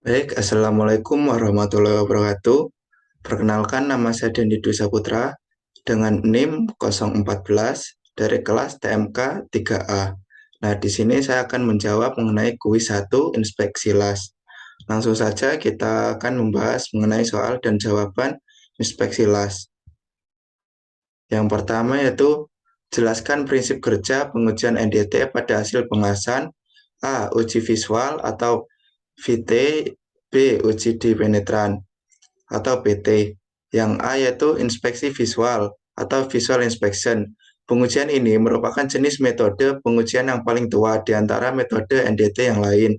Baik, Assalamualaikum warahmatullahi wabarakatuh. Perkenalkan, nama saya Dendi Dwi Saputra dengan NIM 014 dari kelas TMK 3A. Nah, di sini saya akan menjawab mengenai kuis 1 inspeksi las. Langsung saja kita akan membahas mengenai soal dan jawaban inspeksi las. Yang pertama yaitu jelaskan prinsip kerja pengujian NDT pada hasil pengawasan. A. Uji visual atau VT. B. Uji di penetran atau PT. Yang A yaitu inspeksi visual atau visual inspection. Pengujian ini merupakan jenis metode pengujian yang paling tua di antara metode NDT yang lain.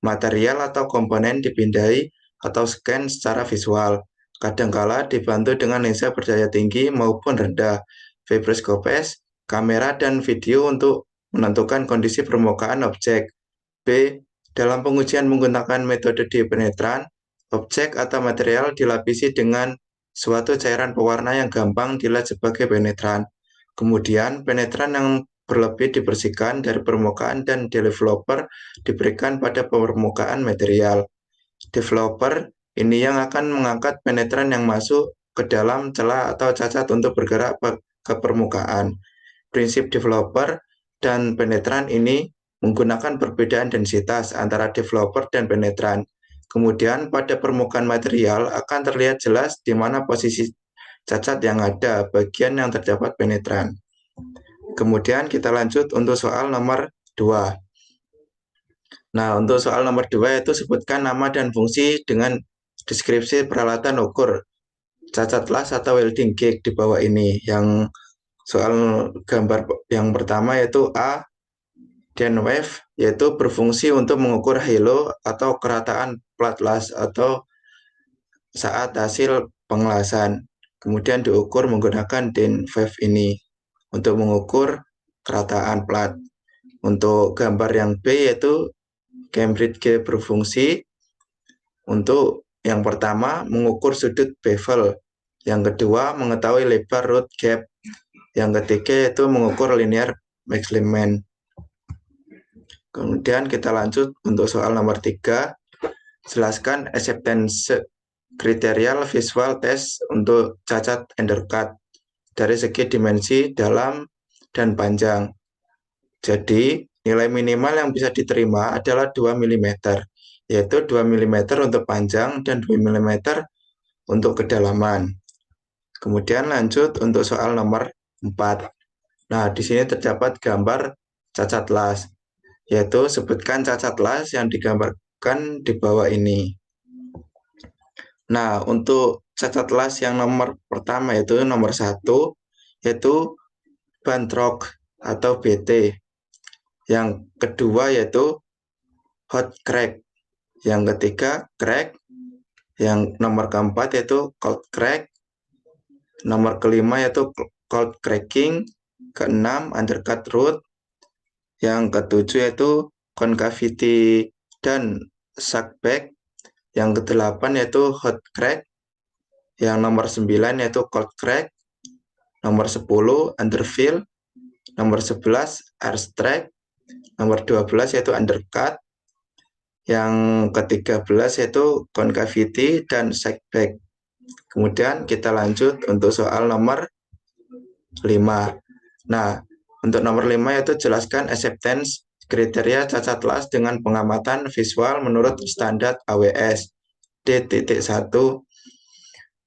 Material atau komponen dipindai atau scan secara visual. Kadangkala dibantu dengan lensa berdaya tinggi maupun rendah, fibroskopes, kamera, dan video untuk menentukan kondisi permukaan objek. B. Dalam pengujian menggunakan metode depenetran, objek atau material dilapisi dengan suatu cairan pewarna yang gampang dilihat sebagai penetran. Kemudian, penetran yang berlebih dibersihkan dari permukaan dan developer diberikan pada permukaan material. Developer ini yang akan mengangkat penetran yang masuk ke dalam celah atau cacat untuk bergerak ke permukaan. Prinsip developer dan penetran ini menggunakan perbedaan densitas antara developer dan penetran. Kemudian pada permukaan material akan terlihat jelas di mana posisi cacat yang ada, bagian yang terdapat penetran. Kemudian kita lanjut untuk soal nomor 2. Nah, untuk soal nomor 2 itu sebutkan nama dan fungsi dengan deskripsi peralatan ukur cacat las atau welding gig di bawah ini. Yang soal gambar yang pertama yaitu A. Wave yaitu berfungsi untuk mengukur halo atau kerataan plat las atau saat hasil pengelasan. Kemudian diukur menggunakan Wave ini untuk mengukur kerataan plat. Untuk gambar yang B yaitu Cambridge gauge berfungsi untuk yang pertama mengukur sudut bevel, yang kedua mengetahui lebar root gap, yang ketiga yaitu mengukur linear Maxleman. Kemudian kita lanjut untuk soal nomor 3. Jelaskan acceptance kriteria visual test untuk cacat undercut dari segi dimensi dalam dan panjang. Jadi, nilai minimal yang bisa diterima adalah 2 mm, yaitu 2 mm untuk panjang dan 2 mm untuk kedalaman. Kemudian lanjut untuk soal nomor 4. Nah, di sini terdapat gambar cacat las, yaitu sebutkan cacat las yang digambarkan di bawah ini. Nah, untuk cacat las yang nomor pertama yaitu nomor 1, yaitu bantrok atau BT. Yang kedua yaitu hot crack. Yang ketiga crack. Yang nomor keempat yaitu cold crack. Nomor kelima yaitu cold cracking. Keenam undercut root. Yang ketujuh yaitu concavity dan suckback. Yang kedelapan yaitu hot crack. Yang nomor 9 yaitu cold crack. Nomor 10 underfill. Nomor 11 air strike. Nomor 12 yaitu undercut. Yang ke-13 yaitu concavity dan suckback. Kemudian kita lanjut untuk soal nomor 5. Nah, untuk nomor 5 yaitu jelaskan acceptance kriteria cacat las dengan pengamatan visual menurut standar AWS D.1.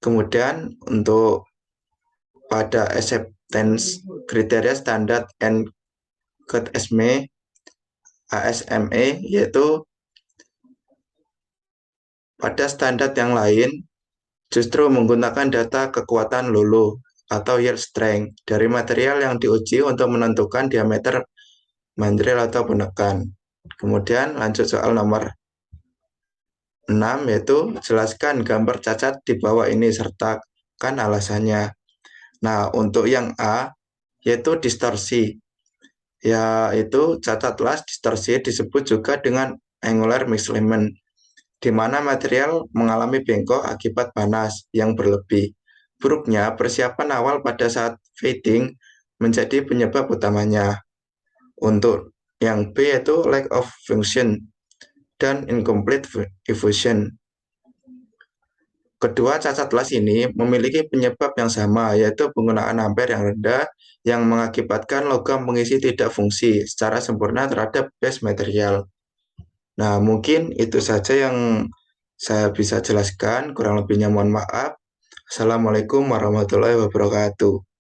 Kemudian untuk pada acceptance kriteria standar NCAT-SME ASME yaitu pada standar yang lain justru menggunakan data kekuatan lulu atau yield strength dari material yang diuji untuk menentukan diameter mandril atau penekan. Kemudian lanjut soal nomor 6 yaitu jelaskan gambar cacat di bawah ini sertakan alasannya. Nah, untuk yang A yaitu distorsi. Yaitu cacat las distorsi disebut juga dengan angular misalignment, di mana material mengalami bengkok akibat panas yang berlebih. Buruknya persiapan awal pada saat fading menjadi penyebab utamanya. Untuk yang B yaitu lack of function, dan incomplete effusion. Kedua cacat las ini memiliki penyebab yang sama, yaitu penggunaan ampere yang rendah yang mengakibatkan logam pengisi tidak fungsi secara sempurna terhadap base material. Nah, mungkin itu saja yang saya bisa jelaskan. Kurang lebihnya mohon maaf. Assalamualaikum warahmatullahi wabarakatuh.